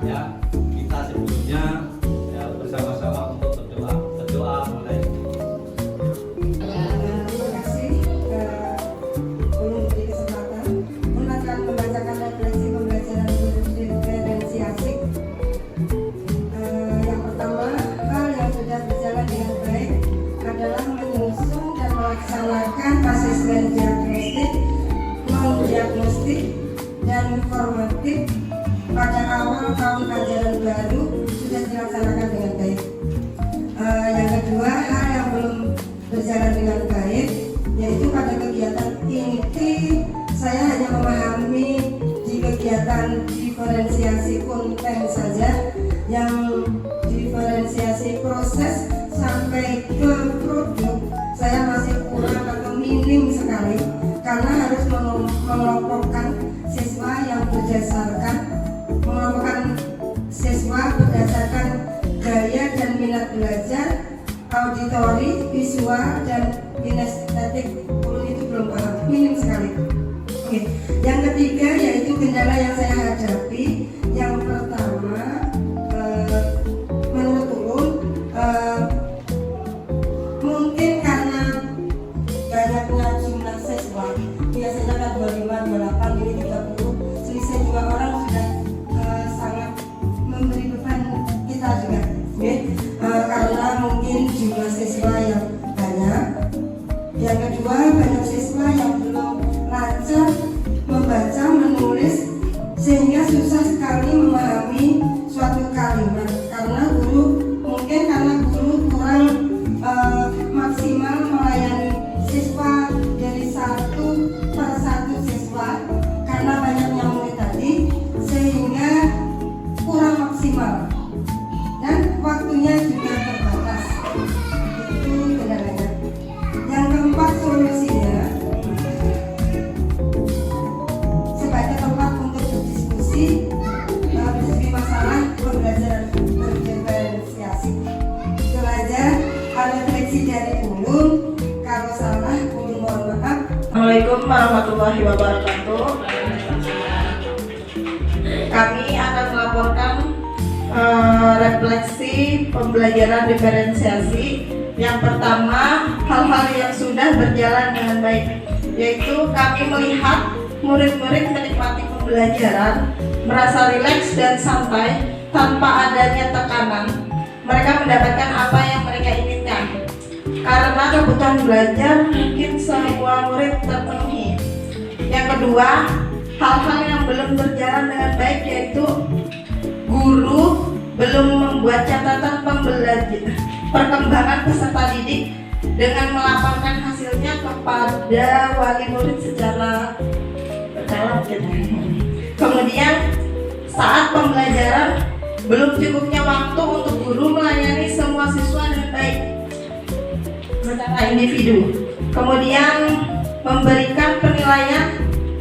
ya kita sebelumnya ya bersama-sama untuk berdoa mulai. Terima kasih ulun diberi kesempatan. Ulun akan membacakan refleksi pembelajaran diferensiasi. Yang pertama, hal yang sudah berjalan dengan baik adalah menyusun dan melaksanakan asesmen diagnostik, mendiagnostik, dan formatif pada awal tahun ajaran baru sudah dilaksanakan dengan baik. Yang kedua, hal yang belum berjalan dengan baik yaitu pada kegiatan inti saya hanya memahami di kegiatan diferensiasi konten saja, yang diferensiasi proses sampai ke produk saya masih kurang atau minim sekali, karena harus mengelompokkan siswa berdasarkan gaya dan minat belajar, auditori, visual, dan kinestetik. Itu belum paham, minim sekali. Oke. Yang ketiga yaitu kendala yang saya hadapi. Yang pertama, menurut ulun mungkin karena banyaknya jumlah siswa, biasanya kan 25, 28, ini 30, selisih 2 orang sudah sangat memberi beban kita juga, okay? Karena mungkin jumlah siswa yang banyak. Yang kedua, banyak siswa yang belum lancar membaca, menulis, sehingga susah sekali memahami suatu kalimat karena guru kurang maksimal melayani siswa dari satu per satu siswa karena banyaknya murid tadi, sehingga kurang maksimal dan waktunya juga terbatas. Itu kendalanya. Yang keempat, solusinya sebagai tempat untuk berdiskusi masalah pembelajaran berdiferensiasi. Itu aja refleksi dari ulun. Kalau salah, ulun mohon maaf. Assalamualaikum warahmatullahi wabarakatuh. Kami akan melaporkan refleksi pembelajaran diferensiasi. Yang pertama, hal-hal yang sudah berjalan dengan baik, yaitu kami melihat murid-murid menikmati pembelajaran, merasa rileks dan santai tanpa adanya tekanan. Mereka mendapatkan apa yang mereka inginkan karena kebutuhan belajar mungkin semua murid terpenuhi. Yang kedua, hal-hal yang belum berjalan dengan baik yaitu guru belum membuat catatan perkembangan peserta didik dengan melaporkan hasilnya kepada wali murid secara berkala. Kemudian saat pembelajaran belum cukupnya waktu untuk guru melayani semua siswa dengan baik secara individu. Kemudian memberikan penilaian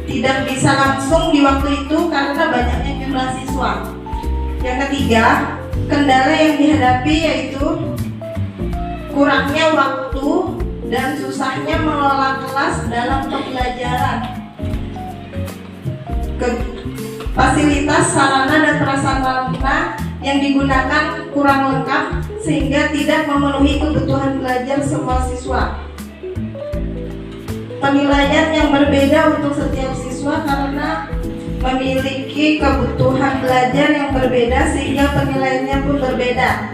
tidak bisa langsung di waktu itu karena banyaknya jumlah siswa. Yang ketiga, kendala yang dihadapi yaitu kurangnya waktu dan susahnya mengelola kelas dalam pembelajaran. Fasilitas, sarana, dan prasarana yang digunakan kurang lengkap sehingga tidak memenuhi kebutuhan belajar semua siswa. Penilaian yang berbeda untuk setiap siswa karena memiliki kebutuhan belajar yang berbeda sehingga penilaiannya pun berbeda.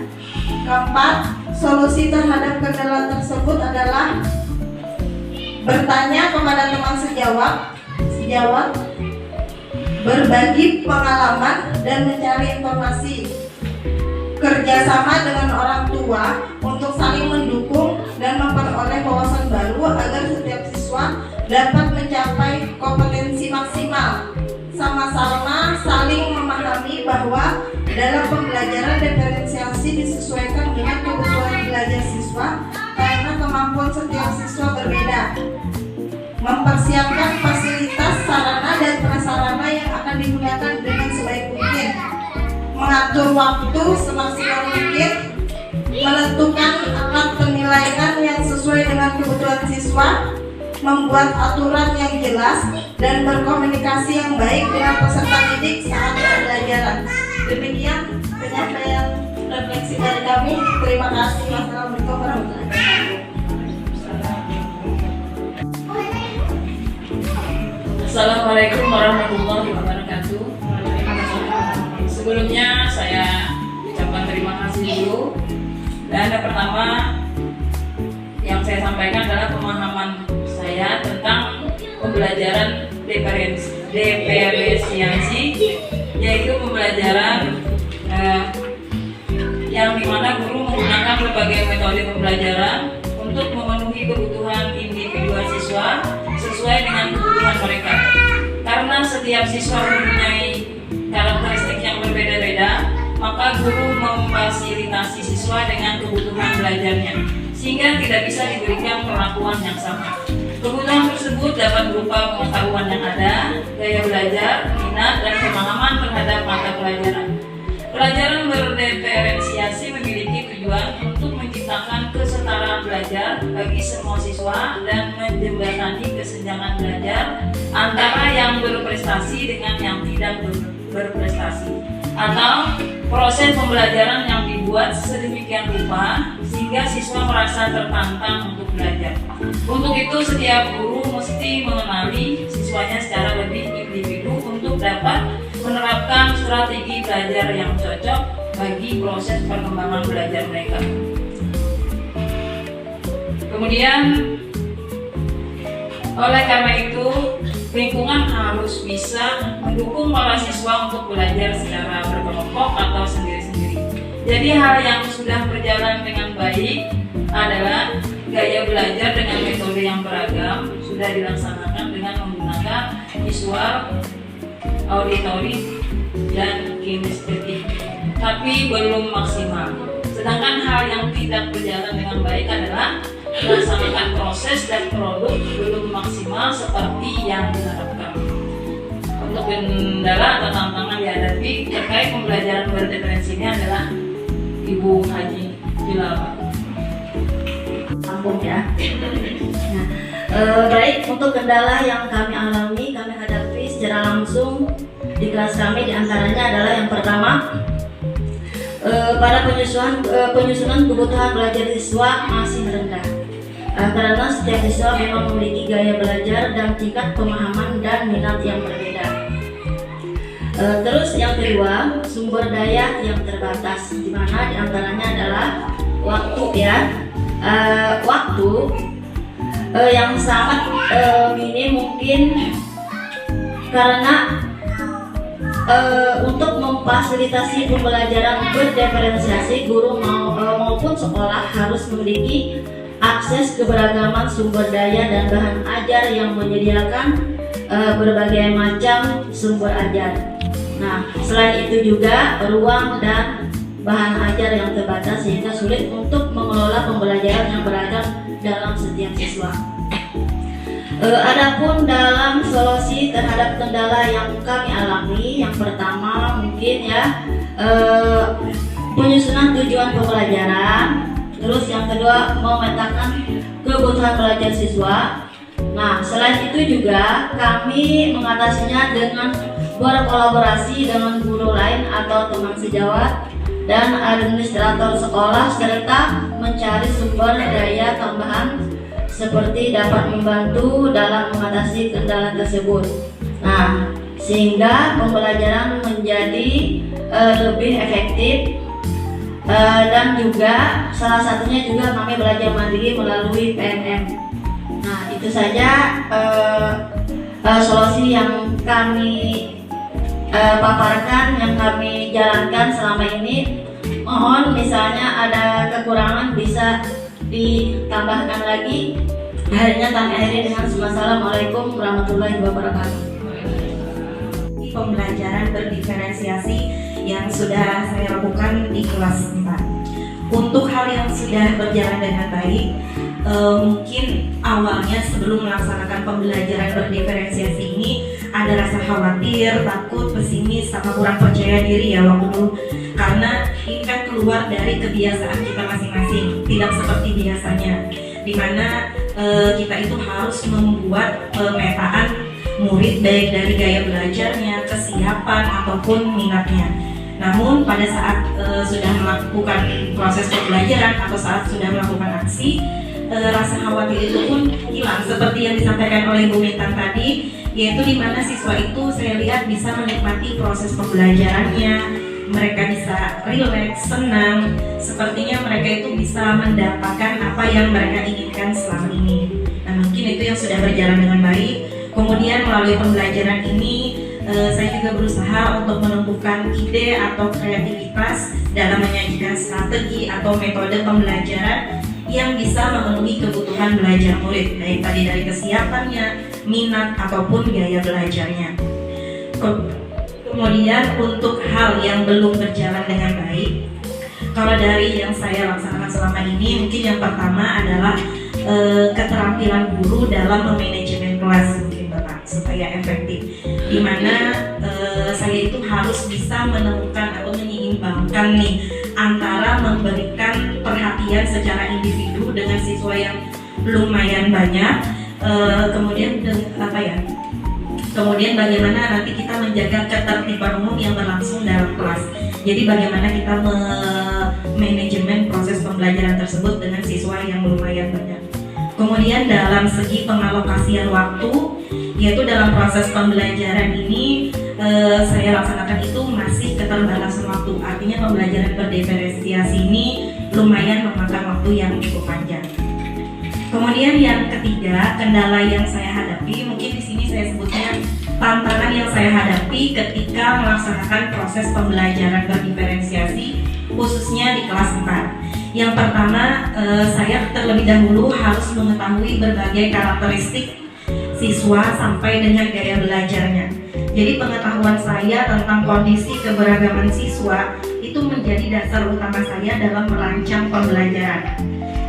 Keempat, solusi terhadap kendala tersebut adalah bertanya kepada teman sejawat, berbagi pengalaman dan mencari informasi, kerjasama dengan orang tua untuk saling mendukung dan memperoleh wawasan baru agar setiap siswa dapat mencapai kompetensi maksimal. Sama-sama saling memahami bahwa dalam pembelajaran diferensiasi disesuaikan dengan kebutuhan belajar siswa karena kemampuan setiap siswa berbeda. Mempersiapkan fasilitas, sarana, dan prasarana yang akan digunakan dengan sebaik mungkin. Mengatur waktu semaksimal mungkin. Menentukan alat penilaian yang sesuai dengan kebutuhan siswa. membuat aturan yang jelas dan berkomunikasi yang baik dengan peserta didik saat pembelajaran. Demikian penyampaian refleksi dari kami. Terima kasih. Wassalamualaikum warahmatullahi wabarakatuh. Assalamualaikum warahmatullahi wabarakatuh. Sebelumnya saya ucapkan terima kasih dulu. Dan yang pertama yang saya sampaikan adalah pemahaman saya tentang pembelajaran diferensiasi, yaitu pembelajaran yang dimana guru menggunakan berbagai metode pembelajaran untuk memenuhi kebutuhan individual siswa sesuai dengan kebutuhan mereka. Karena setiap siswa mempunyai karakteristik yang berbeda-beda, maka guru memfasilitasi siswa dengan kebutuhan belajarnya, sehingga tidak bisa diberikan perlakuan yang sama. Kebutuhan tersebut dapat berupa pengetahuan yang ada, gaya belajar, minat, dan pemahaman terhadap mata pelajaran. Pelajaran berdiferensiasi memiliki tujuan untuk menciptakan kesetaraan belajar bagi semua siswa dan menjembatani kesenjangan belajar antara yang berprestasi dengan yang tidak berprestasi, atau proses pembelajaran yang dibuat sedemikian rupa sehingga siswa merasa tertantang untuk belajar. Untuk itu setiap guru mesti mengenali siswanya secara lebih individu untuk dapat menerapkan strategi belajar yang cocok bagi proses perkembangan belajar mereka. Kemudian oleh karena itu lingkungan harus bisa mendukung para siswa untuk belajar secara berkelompok atau sendiri-sendiri. Jadi hal yang sudah berjalan dengan baik adalah gaya belajar dengan metode yang beragam sudah dilaksanakan dengan menggunakan visual, auditory, dan kinestetik, tapi belum maksimal. Sedangkan hal yang tidak berjalan dengan baik adalah melaksanakan proses dan produk belum maksimal seperti yang diharapkan. Untuk kendala atau tantangan dihadapi terkait pembelajaran berdiferensi ini adalah Ibu Haji Bilal. Kampung ya. Nah, baik, untuk kendala yang kami alami, kami hadapi secara langsung di kelas kami diantaranya adalah yang pertama, pada penyusunan kebutuhan belajar siswa masih rendah. Karena setiap siswa memang memiliki gaya belajar dan tingkat pemahaman dan minat yang berbeda. Terus yang kedua, sumber daya yang terbatas, di mana diantaranya adalah waktu ya. Waktu yang sangat minim mungkin karena untuk memfasilitasi pembelajaran berdiferensiasi, guru maupun sekolah harus memiliki akses keberagaman sumber daya dan bahan ajar yang menyediakan berbagai macam sumber ajar. Nah, selain itu juga ruang dan bahan ajar yang terbatas sehingga sulit untuk mengelola pembelajaran yang beragam dalam setiap siswa. Adapun dalam solusi terhadap kendala yang kami alami, yang pertama mungkin ya penyusunan tujuan pembelajaran, terus yang kedua memetakan kebutuhan belajar siswa. Nah, selain itu juga kami mengatasinya dengan berkolaborasi dengan guru lain atau teman sejawat dan administrator sekolah serta mencari sumber daya tambahan seperti dapat membantu dalam mengatasi kendala tersebut. Nah, sehingga pembelajaran menjadi lebih efektif dan juga salah satunya juga kami belajar mandiri melalui PNM. Nah, itu saja solusi yang kami paparkan, yang kami jalankan selama ini. Mohon misalnya ada kekurangan bisa ditambahkan lagi. Akhirnya kami akhiri dengan Assalamualaikum warahmatullahi wabarakatuh. Pembelajaran berdiferensiasi yang sudah saya lakukan di kelas 4. Untuk hal yang sudah berjalan dengan baik, mungkin awalnya sebelum melaksanakan pembelajaran berdiferensiasi ini ada rasa khawatir, takut, pesimis, sama kurang percaya diri ya waktu dulu. Karena ini kan keluar dari kebiasaan kita masing-masing, tidak seperti biasanya, dimana kita itu harus membuat pemetaan murid baik dari gaya belajarnya, kesiapan ataupun minatnya. Namun pada saat sudah melakukan proses pembelajaran atau saat sudah melakukan aksi, rasa khawatir itu pun hilang seperti yang disampaikan oleh Bu Mintan tadi, yaitu di mana siswa itu saya lihat bisa menikmati proses pembelajarannya, mereka bisa rileks, senang, sepertinya mereka itu bisa mendapatkan apa yang mereka inginkan selama ini. Nah, mungkin itu yang sudah berjalan dengan baik. Kemudian melalui pembelajaran ini saya juga berusaha untuk menumbuhkan ide atau kreativitas dalam menyajikan strategi atau metode pembelajaran yang bisa memenuhi kebutuhan belajar murid, baik tadi dari kesiapannya, minat ataupun gaya belajarnya. Kemudian untuk hal yang belum berjalan dengan baik, kalau dari yang saya laksanakan selama ini, mungkin yang pertama adalah keterampilan guru dalam memanajemen kelas, mungkin Bapak, supaya efektif. Dimana saya itu harus bisa menemukan atau menyeimbangkan nih antara memberikan perhatian secara individu dengan siswa yang lumayan banyak, kemudian bagaimana nanti kita menjaga ketertiban umum yang berlangsung dalam kelas. Jadi bagaimana kita manajemen proses pembelajaran tersebut dengan siswa yang lumayan banyak. Kemudian dalam segi pengalokasian waktu, yaitu dalam proses pembelajaran ini saya laksanakan itu masih keterbatasan waktu. Artinya pembelajaran berdiferensiasi ini lumayan memakan waktu yang cukup panjang. Kemudian yang ketiga, kendala yang saya hadapi, mungkin di sini saya sebutnya tantangan yang saya hadapi ketika melaksanakan proses pembelajaran berdiferensiasi, khususnya di kelas 4. Yang pertama, saya terlebih dahulu harus mengetahui berbagai karakteristik siswa sampai dengan gaya belajarnya. Jadi pengetahuan saya tentang kondisi keberagaman siswa itu menjadi dasar utama saya dalam merancang pembelajaran.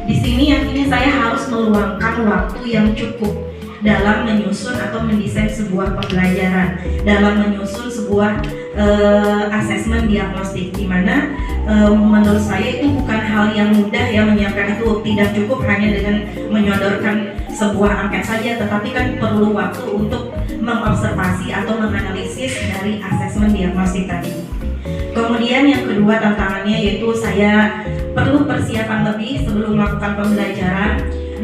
Di sini artinya saya harus meluangkan waktu yang cukup dalam menyusun atau mendesain sebuah pembelajaran, dalam menyusun sebuah asesmen diagnostik, di mana menurut saya itu bukan hal yang mudah ya menyiapkan itu. Tidak cukup hanya dengan menyodorkan sebuah angket saja, tetapi kan perlu waktu untuk mengobservasi atau menganalisis dari asesmen diagnostik tadi. Kemudian yang kedua tantangannya yaitu saya perlu persiapan lebih sebelum melakukan pembelajaran,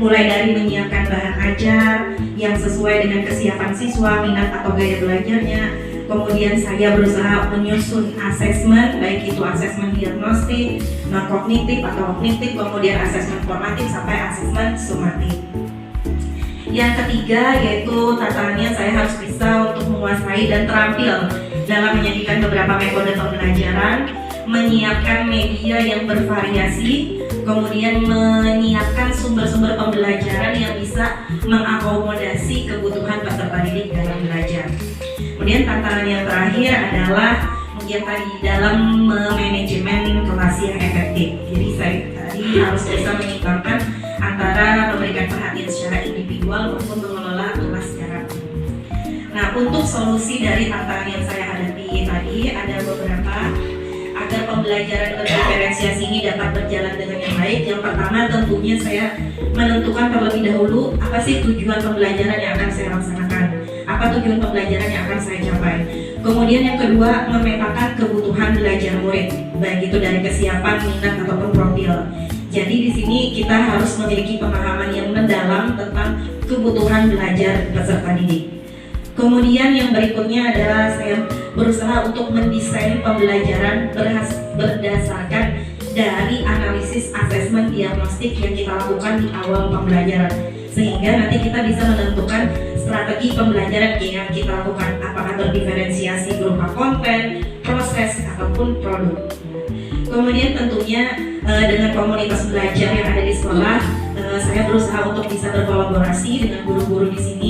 mulai dari menyiapkan bahan ajar yang sesuai dengan kesiapan siswa, minat atau gaya belajarnya. Kemudian saya berusaha menyusun asesmen, baik itu asesmen diagnostik, non-kognitif atau kognitif, kemudian asesmen formatif sampai asesmen sumatif. Yang ketiga yaitu tantangannya saya harus bisa untuk menguasai dan terampil dalam menyajikan beberapa metode pembelajaran, menyiapkan media yang bervariasi, kemudian menyiapkan sumber-sumber pembelajaran yang bisa mengakomodasi kebutuhan peserta didik dalam belajar. Kemudian tantangan yang terakhir adalah mungkin tadi dalam manajemen kelas yang efektif. Jadi saya tadi harus bisa menyeimbangkan antara memberikan perhatian secara individual maupun mengelola kelas secara umum. Nah, untuk solusi dari tantangan yang saya hadapi tadi ada beberapa agar pembelajaran berdiferensiasi ini dapat berjalan dengan yang baik. Yang pertama tentunya saya menentukan terlebih dahulu apa sih tujuan pembelajaran yang akan saya laksanakan, apa tujuan pembelajaran yang akan saya capai. Kemudian yang kedua, memetakan kebutuhan belajar murid, baik itu dari kesiapan, minat ataupun profil. Jadi di sini kita harus memiliki pemahaman yang mendalam tentang kebutuhan belajar peserta didik. Kemudian yang berikutnya adalah saya berusaha untuk mendesain pembelajaran berdasarkan dari analisis asesmen diagnostik yang kita lakukan di awal pembelajaran, sehingga nanti kita bisa menentukan strategi pembelajaran yang kita lakukan, apakah berdiferensiasi berupa konten, proses ataupun produk. Kemudian tentunya dengan komunitas belajar yang ada di sekolah, saya berusaha untuk bisa berkolaborasi dengan guru-guru di sini,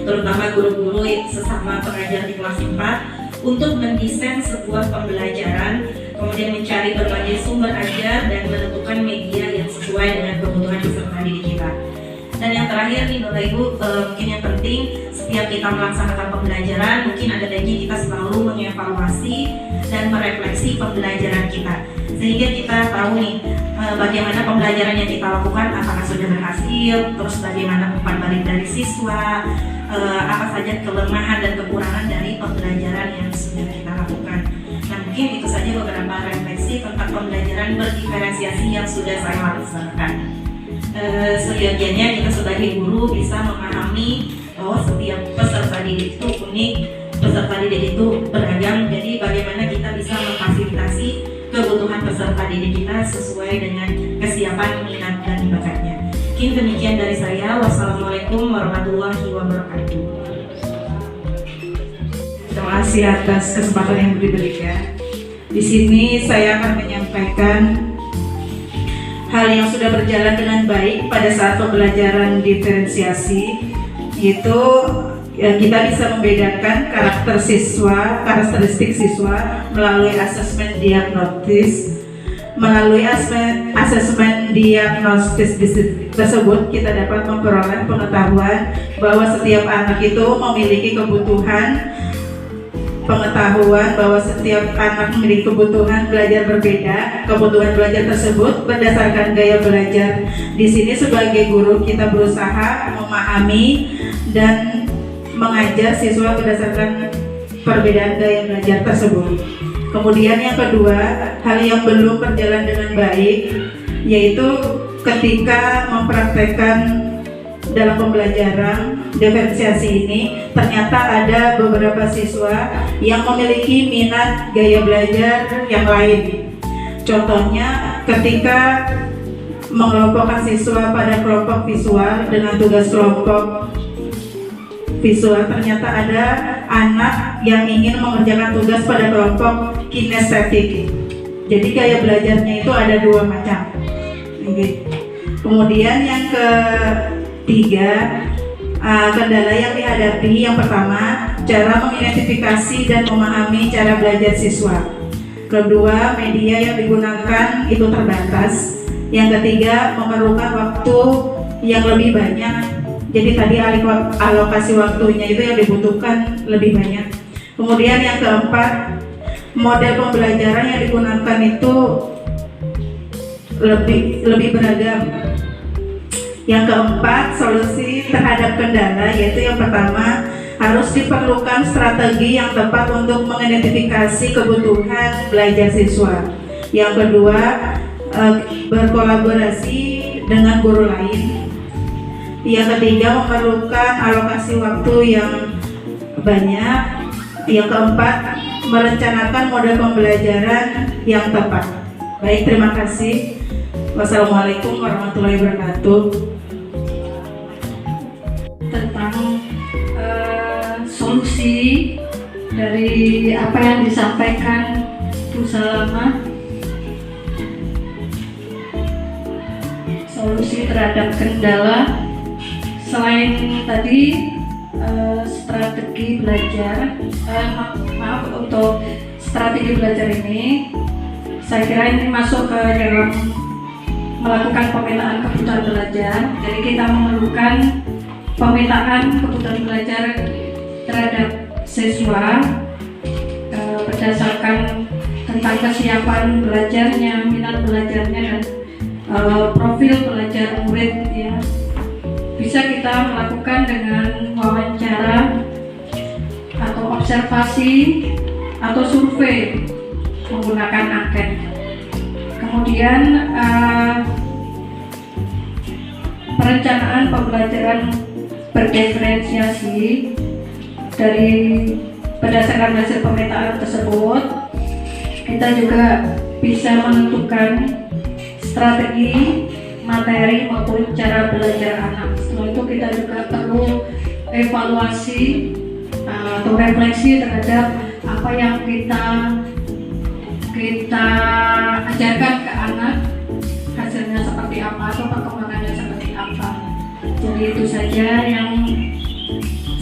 terutama guru-guru sesama pengajar di kelas 4, untuk mendesain sebuah pembelajaran, kemudian mencari berbagai sumber ajar dan menentukan media yang sesuai dengan kebutuhan peserta didik kita. Dan yang terakhir nih Bapak Ibu, mungkin yang penting setiap kita melaksanakan pembelajaran, mungkin ada baiknya kita selalu mengevaluasi dan merefleksi pembelajaran kita, sehingga kita tahu nih bagaimana pembelajaran yang kita lakukan, apakah sudah berhasil, terus bagaimana umpan balik dari siswa, apa saja kelemahan dan kekurangan dari pembelajaran yang sudah kita lakukan. Nah, mungkin itu saja beberapa refleksi tentang pembelajaran berdiferensiasi yang sudah saya laksanakan. Seyogianya kita sebagai guru bisa memahami bahwa setiap peserta didik itu unik, peserta didik itu beragam, jadi bagaimana kita bisa memfasilitasi kebutuhan peserta didik kita sesuai dengan kesiapan, minat, dan bakatnya. Mungkin demikian dari saya. Wassalamualaikum warahmatullahi wabarakatuh. Terima kasih atas kesempatan yang diberikan. Di sini saya akan menyampaikan hal yang sudah berjalan dengan baik pada saat pembelajaran diferensiasi, yaitu kita bisa membedakan karakteristik siswa melalui asesmen diagnostis. Melalui asesmen diagnostis tersebut kita dapat memperoleh pengetahuan bahwa setiap anak itu memiliki pengetahuan bahwa setiap anak memiliki kebutuhan belajar berbeda. Kebutuhan belajar tersebut berdasarkan gaya belajar. Di sini sebagai guru kita berusaha memahami dan mengajar siswa berdasarkan perbedaan gaya belajar tersebut. Kemudian yang kedua, hal yang belum berjalan dengan baik yaitu ketika mempraktekkan dalam pembelajaran diferensiasi ini, ternyata ada beberapa siswa yang memiliki minat gaya belajar yang lain. Contohnya ketika mengelompokkan siswa pada kelompok visual dengan tugas kelompok visual, ternyata ada anak yang ingin mengerjakan tugas pada kelompok kinestetik. Jadi gaya belajarnya itu ada dua macam. Kemudian yang ketiga, kendala yang dihadapi, yang pertama, cara mengidentifikasi dan memahami cara belajar siswa. Kedua, media yang digunakan itu terbatas. Yang ketiga, memerlukan waktu yang lebih banyak. Jadi tadi alokasi waktunya itu yang dibutuhkan lebih banyak. Kemudian yang keempat, model pembelajaran yang digunakan itu lebih beragam. Yang keempat, solusi terhadap kendala, yaitu yang pertama, harus diperlukan strategi yang tepat untuk mengidentifikasi kebutuhan belajar siswa. Yang kedua, berkolaborasi dengan guru lain. Yang ketiga, memerlukan alokasi waktu yang banyak. Yang keempat, merencanakan model pembelajaran yang tepat. Baik, terima kasih. Wassalamualaikum warahmatullahi wabarakatuh. Tentang solusi dari apa yang disampaikan Bu Salama, solusi terhadap kendala selain tadi strategi belajar, untuk strategi belajar ini saya kira ini masuk ke dalam melakukan pemetaan kebutuhan belajar. Jadi kita memerlukan pemetaan kebutuhan belajar terhadap siswa berdasarkan tentang kesiapan belajarnya, minat belajarnya, dan profil belajar murid ya. Bisa kita melakukan dengan wawancara atau observasi atau survei menggunakan angket. Kemudian perencanaan pembelajaran berdiferensiasi dari berdasarkan hasil pemetaan tersebut, kita juga bisa menentukan strategi, materi maupun cara belajar anak. Setelah itu kita juga perlu evaluasi atau refleksi terhadap apa yang kita ajarkan ke anak, hasilnya seperti apa atau perkembangannya seperti apa. Jadi itu saja yang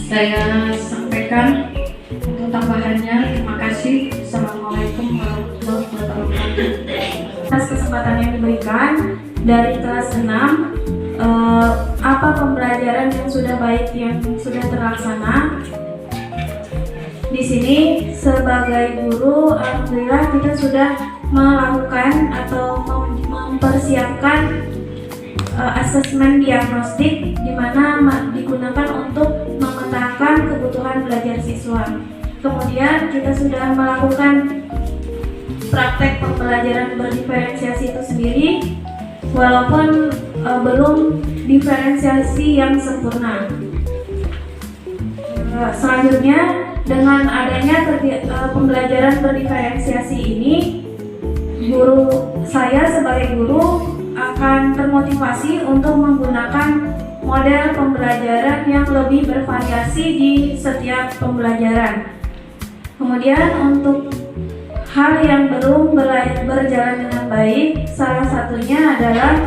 saya sampaikan. Untuk tambahannya, terima kasih. Assalamualaikum warahmatullahi wabarakatuh. Atas kesempatan yang diberikan dari kelas 6, apa pembelajaran yang sudah baik yang sudah terlaksana. Di sini sebagai guru, alhamdulillah kita sudah melakukan atau mempersiapkan asesmen diagnostik di mana digunakan untuk memetakan kebutuhan belajar siswa. Kemudian kita sudah melakukan praktek pembelajaran berdiferensiasi itu sendiri, walaupun belum diferensiasi yang sempurna. Selanjutnya, dengan adanya pembelajaran berdiferensiasi ini, saya sebagai guru akan termotivasi untuk menggunakan model pembelajaran yang lebih bervariasi di setiap pembelajaran. Kemudian untuk hal yang belum berjalan dengan baik, salah satunya adalah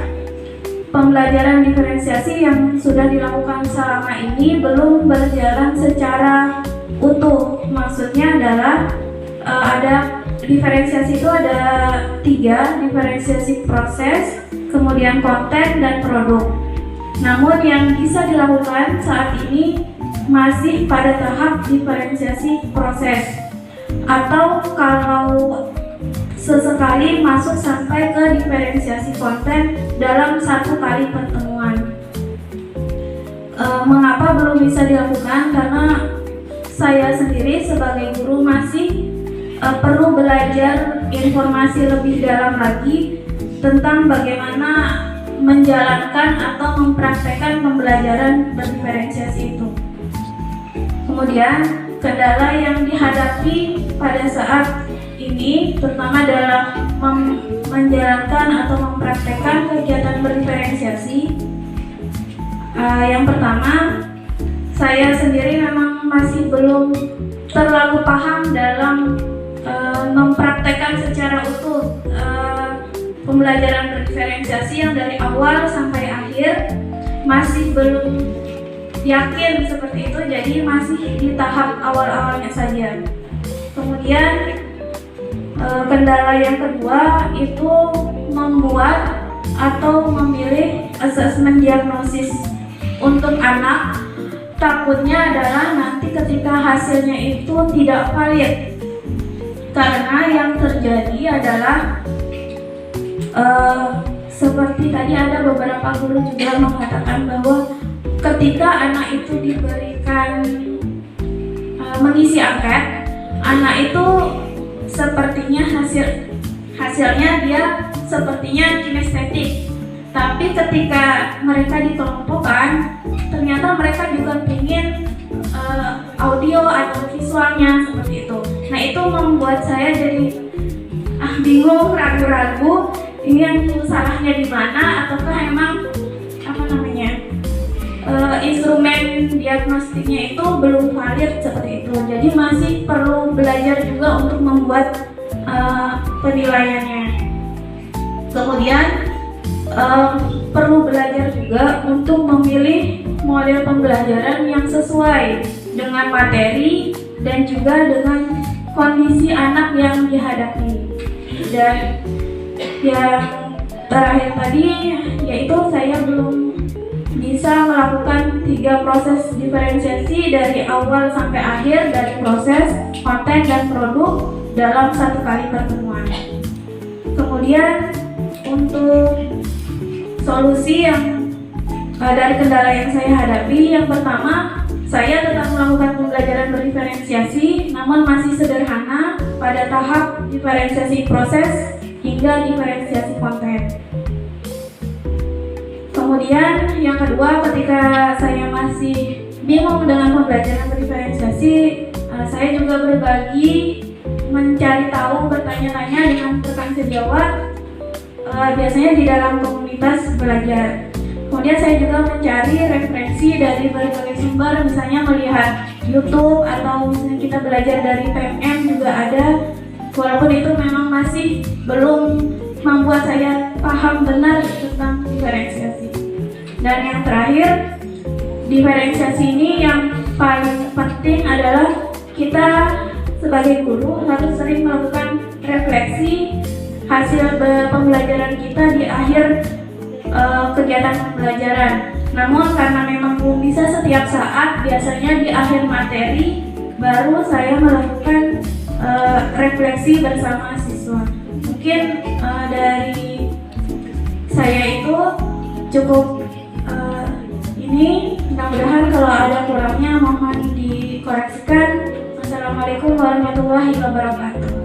pembelajaran diferensiasi yang sudah dilakukan selama ini belum berjalan secara utuh. Maksudnya adalah ada diferensiasi itu ada 3, diferensiasi proses, kemudian konten dan produk. Namun yang bisa dilakukan saat ini masih pada tahap diferensiasi proses, atau kalau sesekali masuk sampai ke diferensiasi konten dalam 1 kali pertemuan. Mengapa belum bisa dilakukan? Karena saya sendiri sebagai guru masih perlu belajar informasi lebih dalam lagi tentang bagaimana menjalankan atau mempraktekkan pembelajaran berdiferensiasi itu. Kemudian kendala yang dihadapi pada saat ini, terutama dalam menjalankan atau mempraktekkan kegiatan berdiferensiasi, yang pertama, saya sendiri memang masih belum terlalu paham dalam mempraktekkan secara utuh pembelajaran berdiferensiasi yang dari awal sampai akhir, masih belum yakin seperti itu, jadi masih di tahap awal-awalnya saja. Kemudian kendala yang kedua itu membuat atau memilih asesmen diagnosis untuk anak. Takutnya adalah nanti ketika hasilnya itu tidak valid, karena yang terjadi adalah seperti tadi ada beberapa guru juga mengatakan bahwa ketika anak itu diberikan mengisi angket, anak itu sepertinya hasilnya dia sepertinya kinestetik, tapi ketika mereka dikelompokkan ternyata mereka juga ingin audio atau visualnya seperti itu. Nah, itu membuat saya jadi bingung, ragu-ragu ini yang salahnya di mana, ataukah emang instrumen diagnostiknya itu belum valid seperti itu. Jadi masih perlu belajar juga untuk membuat penilaiannya. Kemudian perlu belajar juga untuk memilih model pembelajaran yang sesuai dengan materi dan juga dengan kondisi anak yang dihadapi. Dan yang terakhir tadi yaitu saya belum bisa melakukan 3 proses diferensiasi dari awal sampai akhir, dari proses, konten, dan produk dalam 1 kali pertemuan. Kemudian untuk solusi yang dari kendala yang saya hadapi, yang pertama, saya tetap melakukan pembelajaran berdiferensiasi, namun masih sederhana pada tahap diferensiasi proses hingga diferensiasi konten. Kemudian yang kedua, ketika saya masih bingung dengan pembelajaran berdiferensiasi, saya juga berbagi, mencari tahu, bertanya-tanya dengan rekan sejawat, biasanya di dalam komunitas belajar. Kemudian saya juga mencari referensi dari berbagai sumber, misalnya melihat YouTube atau misalnya kita belajar dari PMM juga ada, walaupun itu memang masih belum membuat saya paham benar tentang diferensiasi. Dan yang terakhir, diferensiasi ini yang paling penting adalah kita sebagai guru harus sering melakukan refleksi hasil pembelajaran kita di akhir kegiatan pembelajaran. Namun karena memang belum bisa setiap saat, biasanya di akhir materi baru saya melakukan refleksi bersama siswa. Mungkin dari saya itu cukup ini. Mudah-mudahan kalau ada kurangnya mohon dikoreksikan. Wassalamualaikum warahmatullahi wabarakatuh.